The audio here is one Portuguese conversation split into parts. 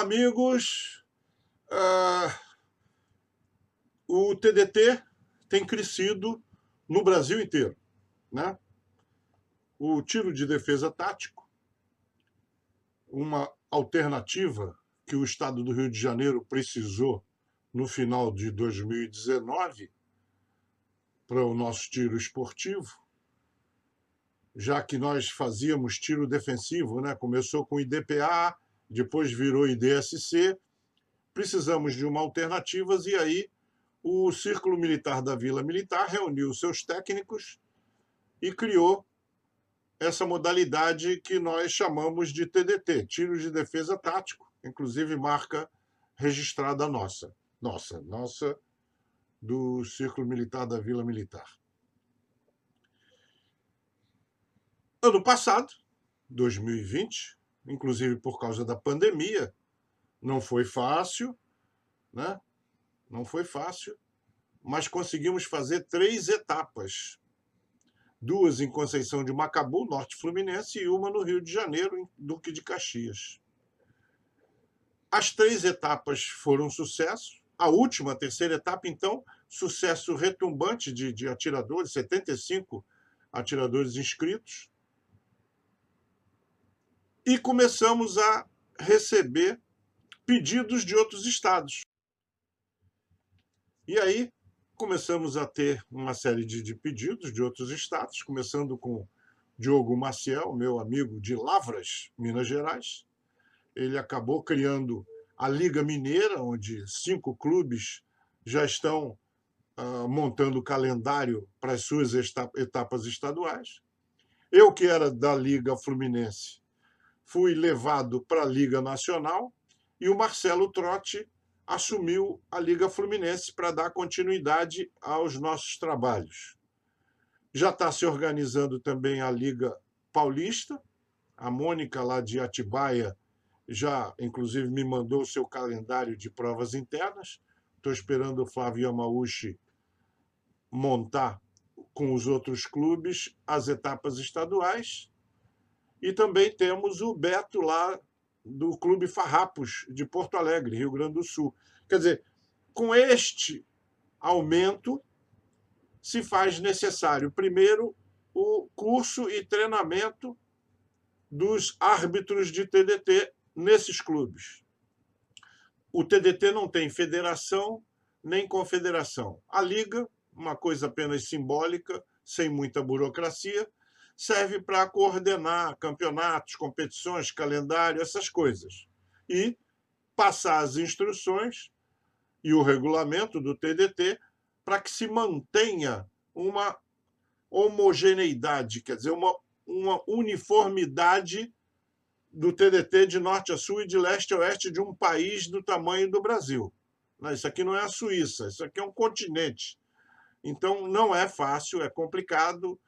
amigos, o TDT tem crescido no Brasil inteiro, né? O tiro de defesa tático, uma alternativa que o Estado do Rio de Janeiro precisou no final de 2019 para o nosso tiro esportivo, já que nós fazíamos tiro defensivo, né? Começou com IDPA, depois virou IDSC, precisamos de uma alternativa e aí o Círculo Militar da Vila Militar reuniu seus técnicos e criou essa modalidade que nós chamamos de TDT, Tiro de Defesa Tático, inclusive marca registrada nossa, do Círculo Militar da Vila Militar. Ano passado, 2020, inclusive por causa da pandemia, não foi fácil, né? Não foi fácil, mas conseguimos fazer 3 etapas. 2 em Conceição de Macabu, Norte Fluminense, e uma no Rio de Janeiro, em Duque de Caxias. As 3 etapas foram sucesso. A última, a terceira etapa, então, sucesso retumbante de atiradores, 75 atiradores inscritos. E começamos a receber pedidos de outros estados. E aí começamos a ter uma série de pedidos de outros estados, começando com Diogo Maciel, meu amigo de Lavras, Minas Gerais. Ele acabou criando a Liga Mineira, onde 5 clubes já estão montando o calendário para as suas etapas estaduais. Eu, que era da Liga Fluminense, fui levado para a Liga Nacional e o Marcelo Trotti assumiu a Liga Fluminense para dar continuidade aos nossos trabalhos. Já está se organizando também a Liga Paulista. A Mônica, lá de Atibaia, já, inclusive, me mandou o seu calendário de provas internas. Estou esperando o Flávio Yamauchi montar com os outros clubes as etapas estaduais. E também temos o Beto lá do Clube Farrapos, de Porto Alegre, Rio Grande do Sul. Quer dizer, com este aumento, se faz necessário, primeiro, o curso e treinamento dos árbitros de TDT nesses clubes. O TDT não tem federação nem confederação. A Liga, uma coisa apenas simbólica, sem muita burocracia, serve para coordenar campeonatos, competições, calendário, essas coisas. E passar as instruções e o regulamento do TDT para que se mantenha uma homogeneidade, quer dizer, uma uniformidade do TDT de norte a sul e de leste a oeste de um país do tamanho do Brasil. Isso aqui não é a Suíça, isso aqui é um continente. Então, não é fácil, é complicado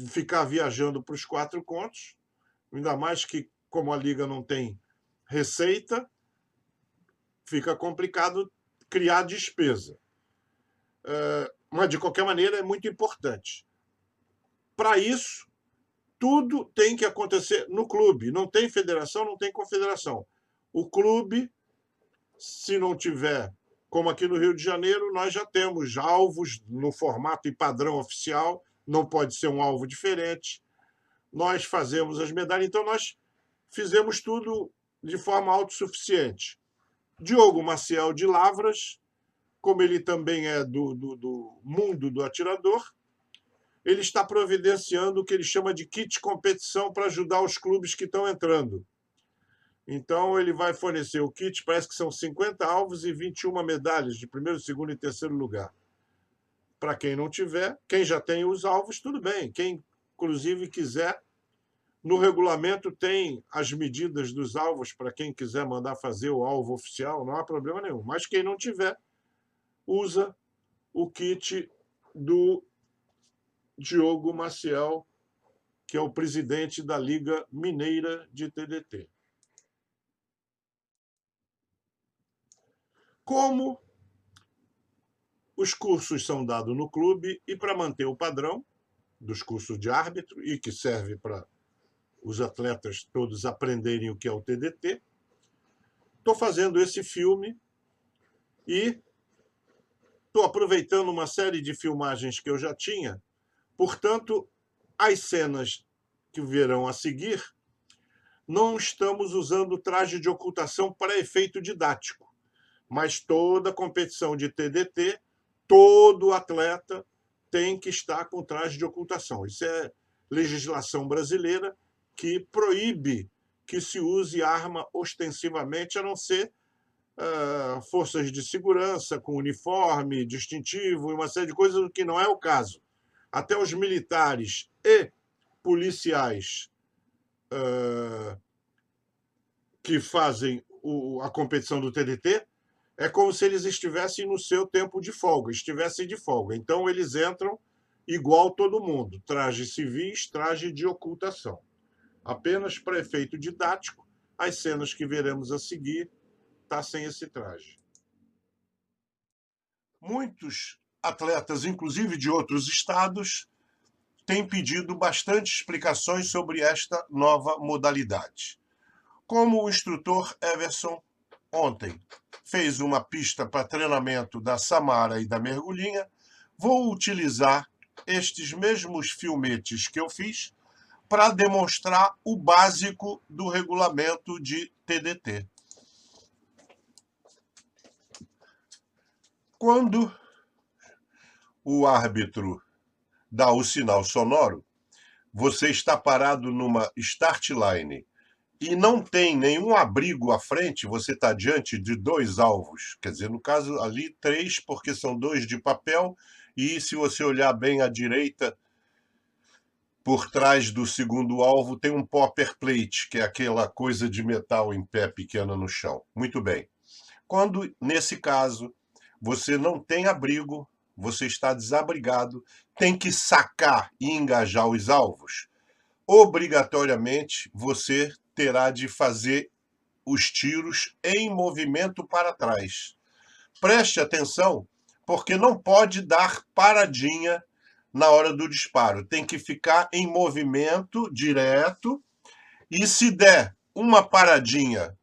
ficar viajando para os 4 cantos, ainda mais que, como a Liga não tem receita, fica complicado criar despesa. Mas, de qualquer maneira, é muito importante. Para isso, tudo tem que acontecer no clube. Não tem federação, não tem confederação. O clube, se não tiver, como aqui no Rio de Janeiro, nós já temos alvos no formato e padrão oficial, não pode ser um alvo diferente. Nós fazemos as medalhas, então nós fizemos tudo de forma autossuficiente. Diogo Maciel de Lavras, como ele também é do mundo do atirador, ele está providenciando o que ele chama de kit competição para ajudar os clubes que estão entrando. Então, ele vai fornecer o kit, parece que são 50 alvos e 21 medalhas de primeiro, segundo e terceiro lugar. Para quem não tiver, quem já tem os alvos, tudo bem. Quem, inclusive, quiser, no regulamento tem as medidas dos alvos para quem quiser mandar fazer o alvo oficial, não há problema nenhum. Mas quem não tiver, usa o kit do Diogo Maciel, que é o presidente da Liga Mineira de TDT. Como os cursos são dados no clube e para manter o padrão dos cursos de árbitro e que serve para os atletas todos aprenderem o que é o TDT, estou fazendo esse filme e estou aproveitando uma série de filmagens que eu já tinha. Portanto, as cenas que virão a seguir, não estamos usando traje de ocultação para efeito didático, mas toda competição de TDT, todo atleta tem que estar com traje de ocultação. Isso é legislação brasileira que proíbe que se use arma ostensivamente, a não ser forças de segurança com uniforme, distintivo e uma série de coisas, o que não é o caso. Até os militares e policiais que fazem a competição do TDT, é como se eles estivessem no seu tempo de folga, estivessem de folga. Então, eles entram igual todo mundo, trajes civis, traje de ocultação. Apenas para efeito didático, as cenas que veremos a seguir tá sem esse traje. Muitos atletas, inclusive de outros estados, têm pedido bastante explicações sobre esta nova modalidade. Como o instrutor Everson ontem fez uma pista para treinamento da Samara e da mergulhinha, vou utilizar estes mesmos filmetes que eu fiz para demonstrar o básico do regulamento de TDT. Quando o árbitro dá o sinal sonoro, você está parado numa start line e não tem nenhum abrigo à frente, você está diante de 2 alvos. Quer dizer, no caso ali 3, porque são 2 de papel, e se você olhar bem à direita, por trás do segundo alvo tem um popper plate, que é aquela coisa de metal em pé pequena no chão. Muito bem. Quando, nesse caso, você não tem abrigo, você está desabrigado, tem que sacar e engajar os alvos, obrigatoriamente você terá de fazer os tiros em movimento para trás. Preste atenção, porque não pode dar paradinha na hora do disparo. Tem que ficar em movimento direto, e se der uma paradinha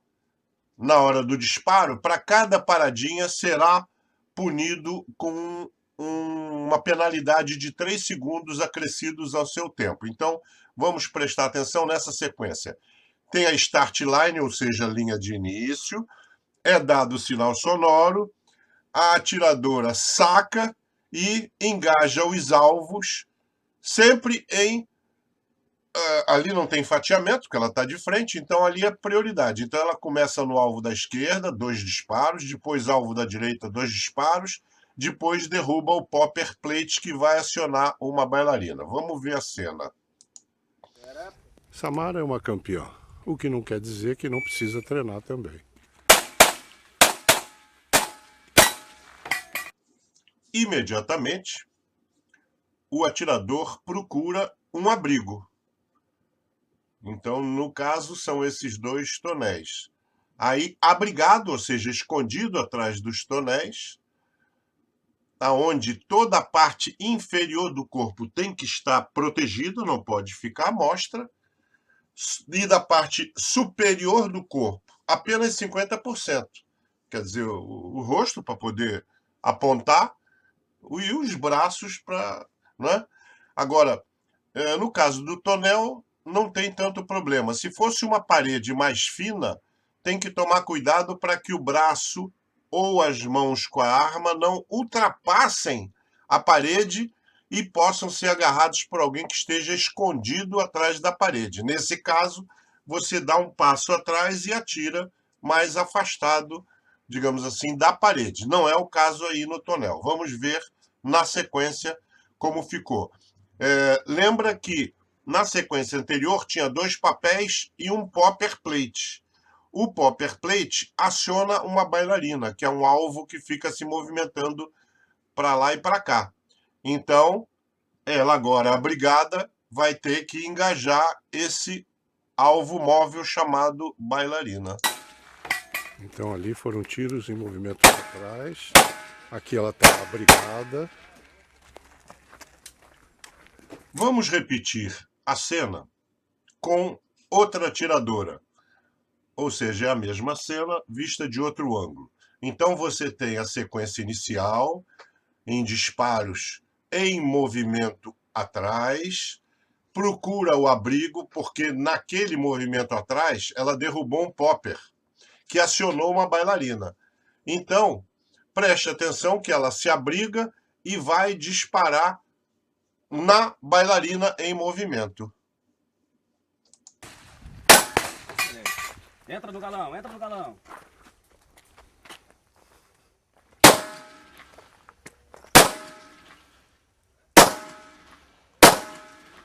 na hora do disparo, para cada paradinha será punido com uma penalidade de 3 segundos acrescidos ao seu tempo. Então, vamos prestar atenção nessa sequência. Tem a start line, ou seja, a linha de início, é dado o sinal sonoro, a atiradora saca e engaja os alvos, sempre em... ali não tem fatiamento, porque ela está de frente, então ali é prioridade. Então ela começa no alvo da esquerda, 2 disparos, depois alvo da direita, 2 disparos, depois derruba o popper plate que vai acionar uma bailarina. Vamos ver a cena. Samara é uma campeã, o que não quer dizer que não precisa treinar também. Imediatamente, o atirador procura um abrigo. Então, no caso, são esses 2 tonéis. Aí, abrigado, ou seja, escondido atrás dos tonéis, aonde toda a parte inferior do corpo tem que estar protegida, não pode ficar à mostra, e da parte superior do corpo, apenas 50%. Quer dizer, o rosto para poder apontar e os braços para... Né? Agora, no caso do tonel, não tem tanto problema. Se fosse uma parede mais fina, tem que tomar cuidado para que o braço ou as mãos com a arma não ultrapassem a parede e possam ser agarrados por alguém que esteja escondido atrás da parede. Nesse caso, você dá um passo atrás e atira mais afastado, digamos assim, da parede. Não é o caso aí no tonel. Vamos ver na sequência como ficou. Lembra que na sequência anterior tinha 2 papéis e um popper plate. O popper plate aciona uma bailarina, que é um alvo que fica se movimentando para lá e para cá. Então, ela agora, abrigada, vai ter que engajar esse alvo móvel chamado bailarina. Então ali foram tiros em movimento para trás. Aqui ela está abrigada. Vamos repetir a cena com outra atiradora. ou seja, é a mesma cena vista de outro ângulo. Então você tem a sequência inicial, em disparos em movimento atrás, procura o abrigo, porque naquele movimento atrás ela derrubou um popper, que acionou uma bailarina. Então, preste atenção que ela se abriga e vai disparar na bailarina em movimento. Entra no galão, entra no galão.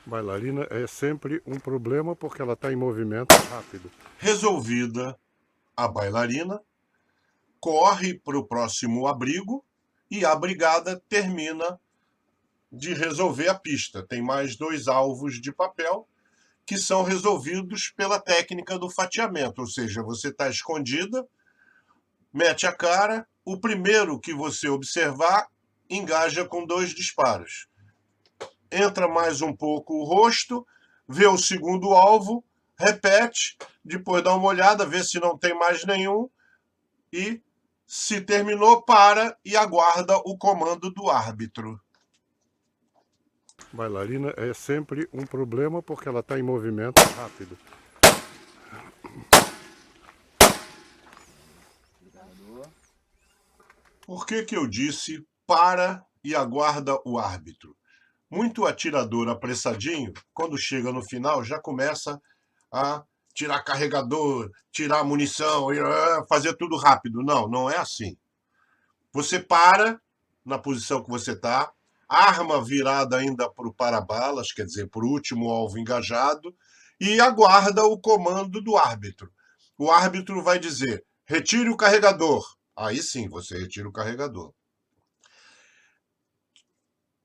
Bailarina é sempre um problema porque ela está em movimento rápido. Resolvida a bailarina, corre para o próximo abrigo e a brigada termina de resolver a pista. Tem mais 2 alvos de papel que são resolvidos pela técnica do fatiamento, ou seja, você está escondida, mete a cara, o primeiro que você observar engaja com 2 disparos. Entra mais um pouco o rosto, vê o segundo alvo, repete, depois dá uma olhada, vê se não tem mais nenhum e, se terminou, para e aguarda o comando do árbitro. Bailarina é sempre um problema porque ela está em movimento rápido. Por que eu disse para e aguarda o árbitro? Muito atirador apressadinho, quando chega no final, já começa a tirar carregador, tirar munição, fazer tudo rápido. Não, não é assim. Você para na posição que você está, arma virada ainda para o para-balas, quer dizer, para o último alvo engajado, e aguarda o comando do árbitro. O árbitro vai dizer, retire o carregador. Aí sim, você retira o carregador.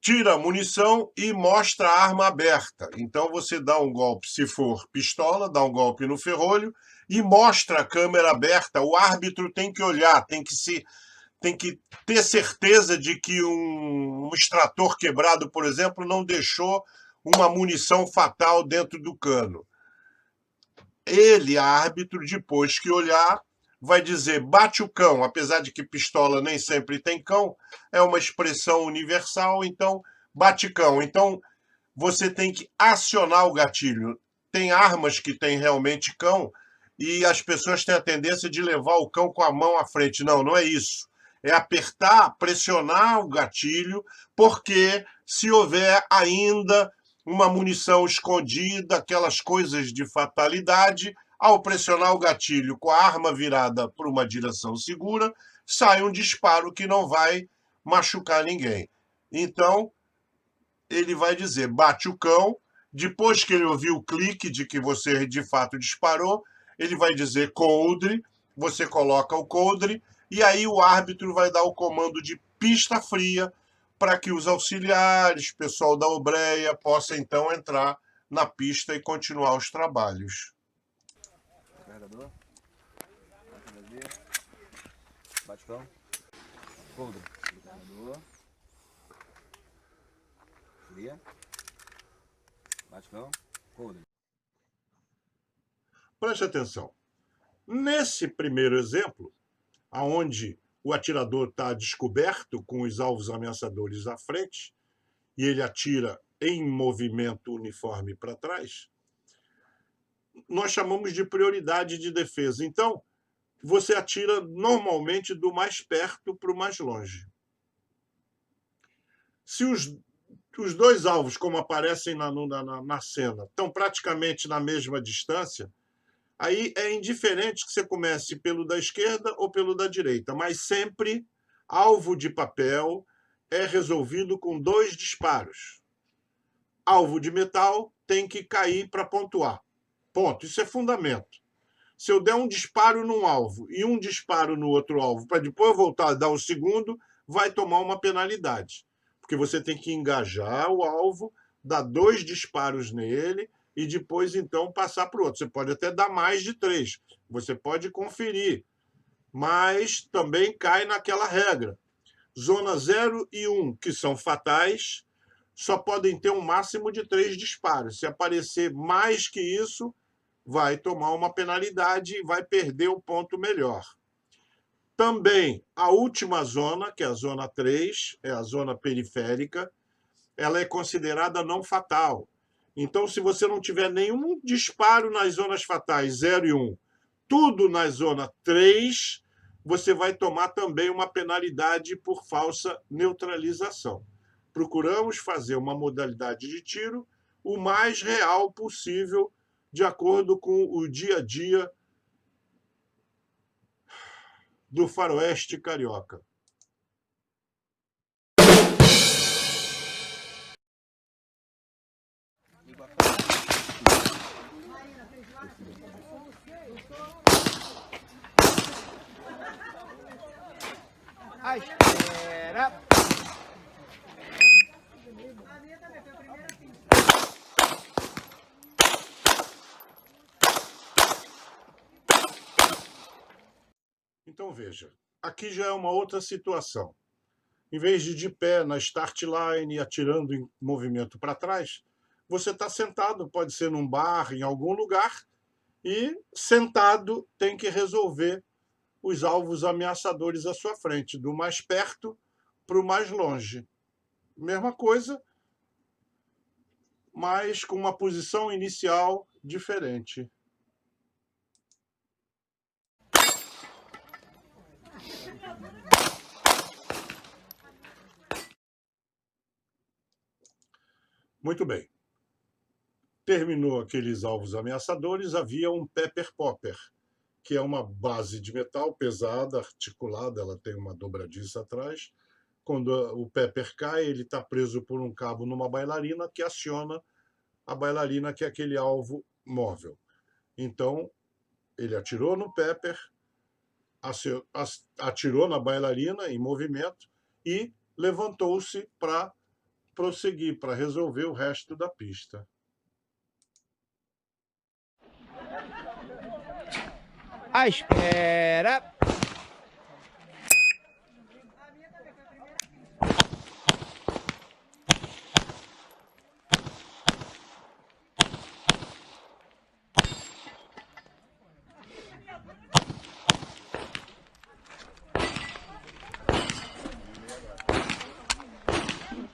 Tira a munição e mostra a arma aberta. Então você dá um golpe, se for pistola, dá um golpe no ferrolho e mostra a câmera aberta. O árbitro tem que olhar, tem que ter certeza de que um extrator quebrado, por exemplo, não deixou uma munição fatal dentro do cano. Ele, árbitro, depois que olhar, vai dizer bate o cão, apesar de que pistola nem sempre tem cão, é uma expressão universal, então bate cão. Então você tem que acionar o gatilho. Tem armas que têm realmente cão e as pessoas têm a tendência de levar o cão com a mão à frente. Não, não é isso. É apertar, pressionar o gatilho, porque se houver ainda uma munição escondida, aquelas coisas de fatalidade, ao pressionar o gatilho com a arma virada para uma direção segura, sai um disparo que não vai machucar ninguém. Então, ele vai dizer, bate o cão, depois que ele ouvir o clique de que você de fato disparou, ele vai dizer coldre, você coloca o coldre, e aí o árbitro vai dar o comando de pista fria para que os auxiliares, pessoal da obreia, possa então entrar na pista e continuar os trabalhos. Carregador. Bate cão. Coldre. Carregador. Fria. Bate cão. Coldre. Preste atenção. Nesse primeiro exemplo, onde o atirador está descoberto com os alvos ameaçadores à frente e ele atira em movimento uniforme para trás, nós chamamos de prioridade de defesa. Então, você atira normalmente do mais perto para o mais longe. Se os 2 alvos, como aparecem na cena, estão praticamente na mesma distância, aí é indiferente que você comece pelo da esquerda ou pelo da direita, mas sempre alvo de papel é resolvido com 2 disparos. Alvo de metal tem que cair para pontuar. Ponto. Isso é fundamento. Se eu der um disparo num alvo e um disparo no outro alvo, para depois voltar a dar o segundo, vai tomar uma penalidade. Porque você tem que engajar o alvo, dar 2 disparos nele e depois, então, passar para o outro. Você pode até dar mais de 3. Você pode conferir. Mas também cai naquela regra. Zona 0 e 1, que são fatais, só podem ter um máximo de 3 disparos. Se aparecer mais que isso, vai tomar uma penalidade e vai perder o ponto melhor. Também a última zona, que é a zona 3, é a zona periférica, ela é considerada não fatal. Então, se você não tiver nenhum disparo nas zonas fatais 0 e 1, tudo na zona 3, você vai tomar também uma penalidade por falsa neutralização. Procuramos fazer uma modalidade de tiro o mais real possível, de acordo com o dia a dia do faroeste carioca. À espera. Então, veja, aqui já é uma outra situação. Em vez de pé na start line e atirando em movimento para trás, você está sentado, pode ser num bar, em algum lugar, e sentado tem que resolver os alvos ameaçadores à sua frente, do mais perto para o mais longe. Mesma coisa, mas com uma posição inicial diferente. Muito bem. Terminou aqueles alvos ameaçadores, havia um pepper popper, que é uma base de metal pesada, articulada, ela tem uma dobradiça atrás. Quando o pepper cai, ele está preso por um cabo numa bailarina que aciona a bailarina, que é aquele alvo móvel. Então, ele atirou no pepper, atirou na bailarina em movimento e levantou-se para prosseguir, para resolver o resto da pista. À espera.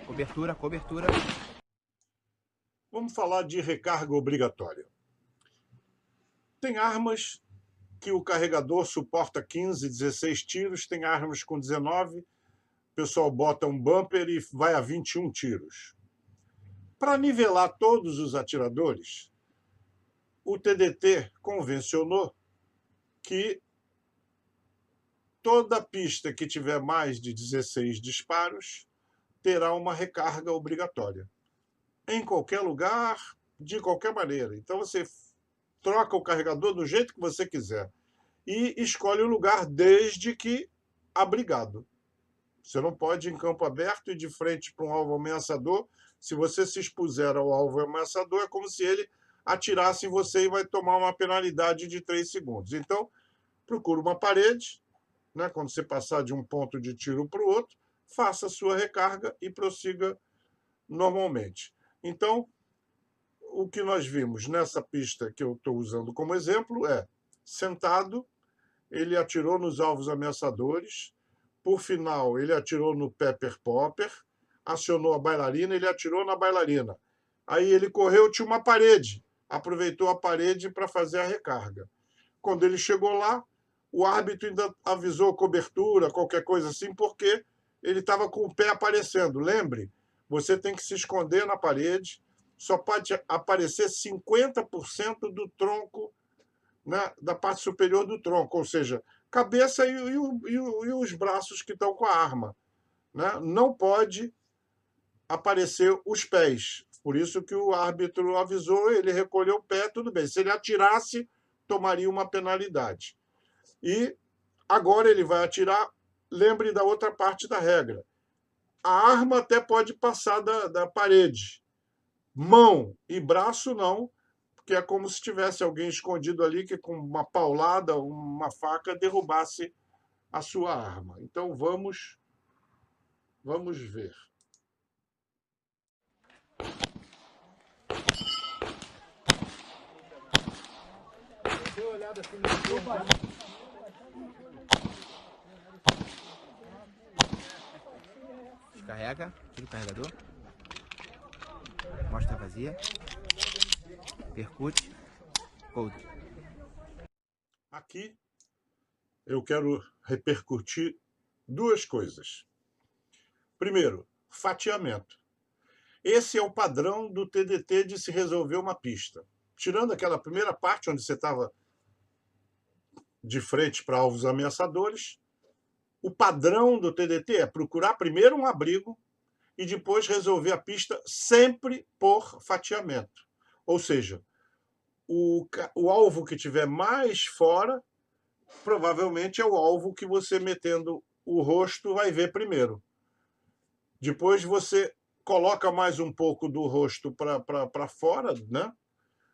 Cobertura, cobertura. Vamos falar de recarga obrigatória. Tem armas que o carregador suporta 15, 16 tiros, tem armas com 19, o pessoal bota um bumper e vai a 21 tiros. Para nivelar todos os atiradores, o TDT convencionou que toda pista que tiver mais de 16 disparos terá uma recarga obrigatória. Em qualquer lugar, de qualquer maneira. Então você troca o carregador do jeito que você quiser e escolhe o lugar desde que abrigado. Você não pode ir em campo aberto e de frente para um alvo ameaçador. Se você se expuser ao alvo ameaçador, é como se ele atirasse em você e vai tomar uma penalidade de 3 segundos. Então, procura uma parede, né, quando você passar de um ponto de tiro para o outro, faça a sua recarga e prossiga normalmente. Então, o que nós vimos nessa pista que eu estou usando como exemplo é, sentado, ele atirou nos alvos ameaçadores, por final ele atirou no pepper popper, acionou a bailarina, ele atirou na bailarina. Aí ele correu, tinha uma parede, aproveitou a parede para fazer a recarga. Quando ele chegou lá, o árbitro ainda avisou cobertura, qualquer coisa assim, porque ele estava com o pé aparecendo. Lembre, você tem que se esconder na parede, só pode aparecer 50% do tronco, né, da parte superior do tronco, ou seja, cabeça e os braços que estão com a arma. Né? Não pode aparecer os pés. Por isso que o árbitro avisou, ele recolheu o pé, tudo bem. Se ele atirasse, tomaria uma penalidade. E agora ele vai atirar, lembre da outra parte da regra. A arma até pode passar da parede. Mão e braço não, porque é como se tivesse alguém escondido ali que com uma paulada, uma faca, derrubasse a sua arma. Então vamos ver. Descarrega, tira o carregador. Mostra vazia. Percute. Coldre. Aqui eu quero repercutir duas coisas. Primeiro, fatiamento. Esse é o padrão do TDT de se resolver uma pista. Tirando aquela primeira parte onde você estava de frente para alvos ameaçadores, o padrão do TDT é procurar primeiro um abrigo e depois resolver a pista sempre por fatiamento. Ou seja, o alvo que tiver mais fora, provavelmente é o alvo que você, metendo o rosto, vai ver primeiro. Depois você coloca mais um pouco do rosto para fora, né?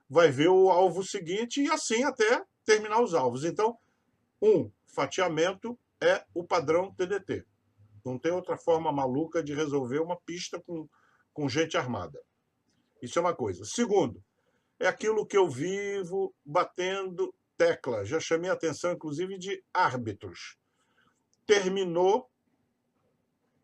Vai ver o alvo seguinte e assim até terminar os alvos. Então, fatiamento é o padrão TDT. Não tem outra forma maluca de resolver uma pista com gente armada. Isso é uma coisa. Segundo, é aquilo que eu vivo batendo tecla. Já chamei a atenção, inclusive, de árbitros. Terminou,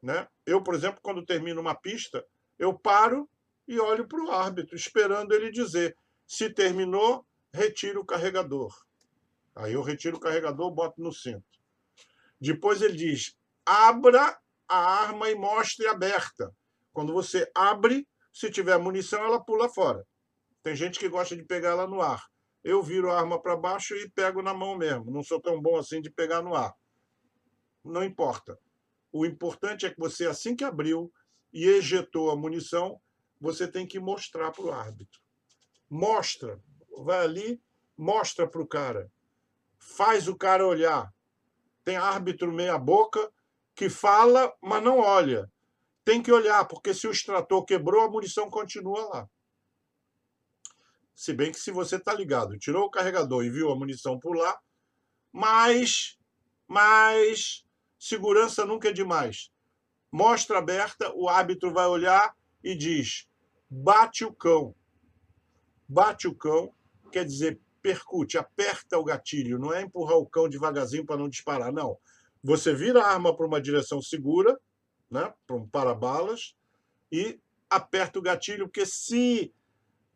né? Eu, por exemplo, quando termino uma pista, eu paro e olho para o árbitro, esperando ele dizer: se terminou, retira o carregador. Aí eu retiro o carregador, boto no cinto. Depois ele diz: abra a arma e mostre aberta. Quando você abre, se tiver munição, ela pula fora. Tem gente que gosta de pegar ela no ar. Eu viro a arma para baixo e pego na mão mesmo. Não sou tão bom assim de pegar no ar. Não importa. O importante é que você, assim que abriu e ejetou a munição, você tem que mostrar para o árbitro. Mostra. Vai ali, mostra para o cara. Faz o cara olhar. Tem árbitro meia-boca que fala, mas não olha. Tem que olhar, porque se o extrator quebrou, a munição continua lá. Se bem que se você está ligado, tirou o carregador e viu a munição pular, mas segurança nunca é demais. Mostra aberta, o árbitro vai olhar e diz: bate o cão. Bate o cão quer dizer percute, aperta o gatilho, não é empurrar o cão devagarzinho para não disparar, não. Você vira a arma para uma direção segura, né, para um para-balas, e aperta o gatilho, porque se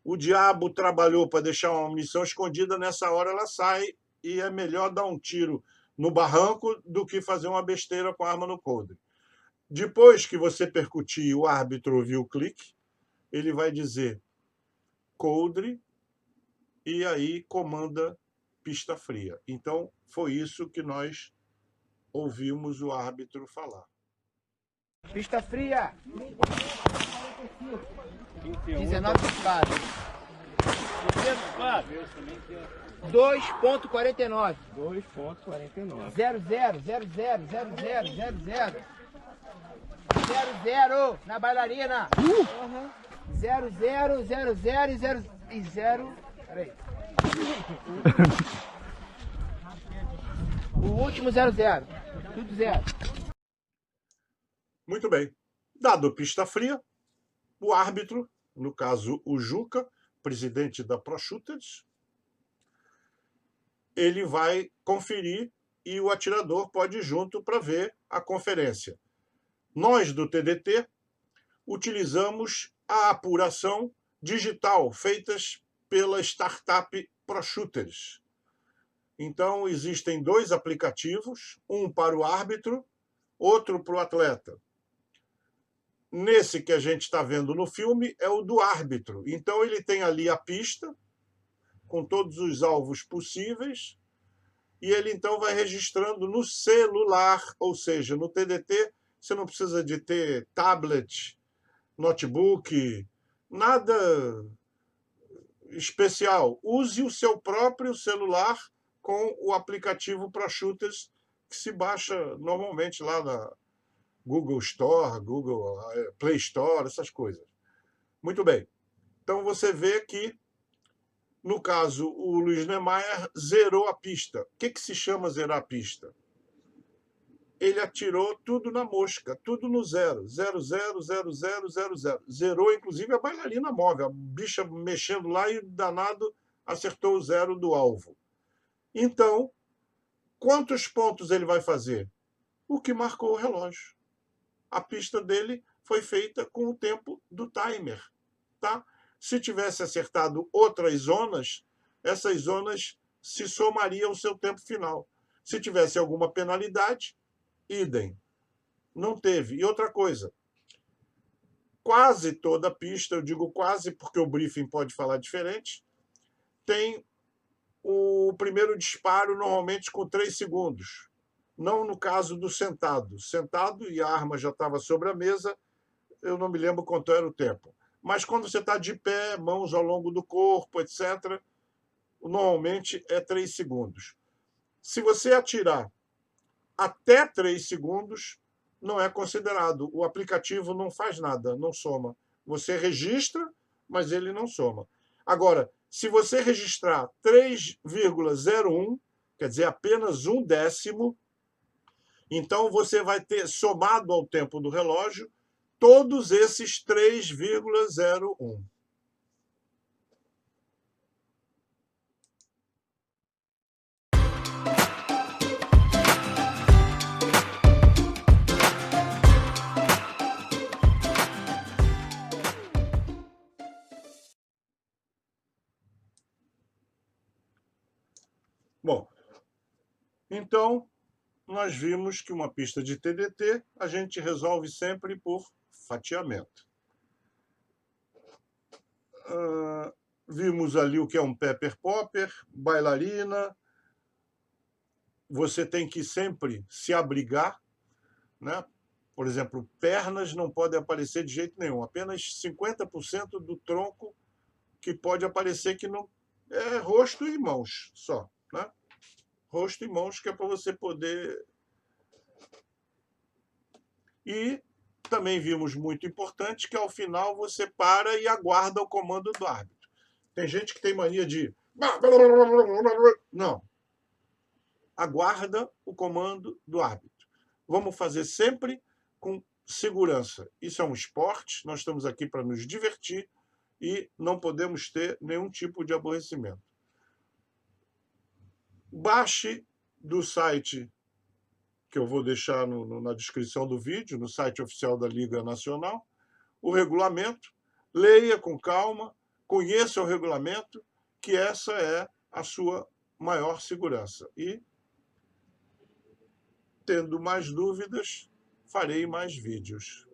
o diabo trabalhou para deixar uma munição escondida, nessa hora ela sai, e é melhor dar um tiro no barranco do que fazer uma besteira com a arma no coldre. Depois que você percutir e o árbitro ouvir o clique, ele vai dizer coldre e aí comanda pista fria. Então, foi isso que nós ouvimos o árbitro falar. Pista fria. 19 disparos. 2.49. 2.49. 00 na bailarina. 00 e 0. Peraí. O último 00. Tudo 0. Muito bem. Dado pista fria, o árbitro, no caso o Juca, presidente da Pro Shooters, ele vai conferir e o atirador pode ir junto para ver a conferência. Nós, do TDT, utilizamos a apuração digital feitas pela startup Pro Shooters. Então, existem 2 aplicativos, um para o árbitro, outro para o atleta. Nesse que a gente está vendo no filme é o do árbitro. Então, ele tem ali a pista, com todos os alvos possíveis, e ele então vai registrando no celular, ou seja, no TDT, você não precisa de ter tablet, notebook, nada especial. Use o seu próprio celular com o aplicativo Pro Shooters, que se baixa normalmente lá na Google Store, Google Play Store, essas coisas. Muito bem. Então você vê que, no caso, o Luiz Niemeyer zerou a pista. O que se chama zerar a pista? Ele atirou tudo na mosca, tudo no 0. 0, 0, 0, 0, 0, 0. Zerou, inclusive, a bailarina móvel. A bicha mexendo lá e, danado, acertou o 0 do alvo. Então, quantos pontos ele vai fazer? O que marcou o relógio. A pista dele foi feita com o tempo do timer. Tá? Se tivesse acertado outras zonas, essas zonas se somariam ao seu tempo final. Se tivesse alguma penalidade, idem. Não teve. E outra coisa, quase toda a pista, eu digo quase porque o briefing pode falar diferente, tem o primeiro disparo normalmente com 3 segundos. Não no caso do sentado. Sentado e a arma já estava sobre a mesa, eu não me lembro quanto era o tempo. Mas quando você está de pé, mãos ao longo do corpo, etc., normalmente é 3 segundos. Se você atirar até 3 segundos, não é considerado. O aplicativo não faz nada, não soma. Você registra, mas ele não soma. Agora, se você registrar 3,01, quer dizer, apenas 1/10, então você vai ter somado ao tempo do relógio todos esses 3,01. Bom, então nós vimos que uma pista de TDT a gente resolve sempre por fatiamento. Vimos ali o que é um pepper popper, bailarina. Você tem que sempre se abrigar, né? Por exemplo, pernas não podem aparecer de jeito nenhum. Apenas 50% do tronco que pode aparecer, que não é rosto e mãos só, né? Rosto e mãos, que é para você poder... E também vimos muito importante que ao final você para e aguarda o comando do árbitro. Tem gente que tem mania de... Não. Aguarda o comando do árbitro. Vamos fazer sempre com segurança. Isso é um esporte, nós estamos aqui para nos divertir e não podemos ter nenhum tipo de aborrecimento. Baixe do site, que eu vou deixar na descrição do vídeo, no site oficial da Liga Nacional, o regulamento, leia com calma, conheça o regulamento, que essa é a sua maior segurança. E, tendo mais dúvidas, farei mais vídeos.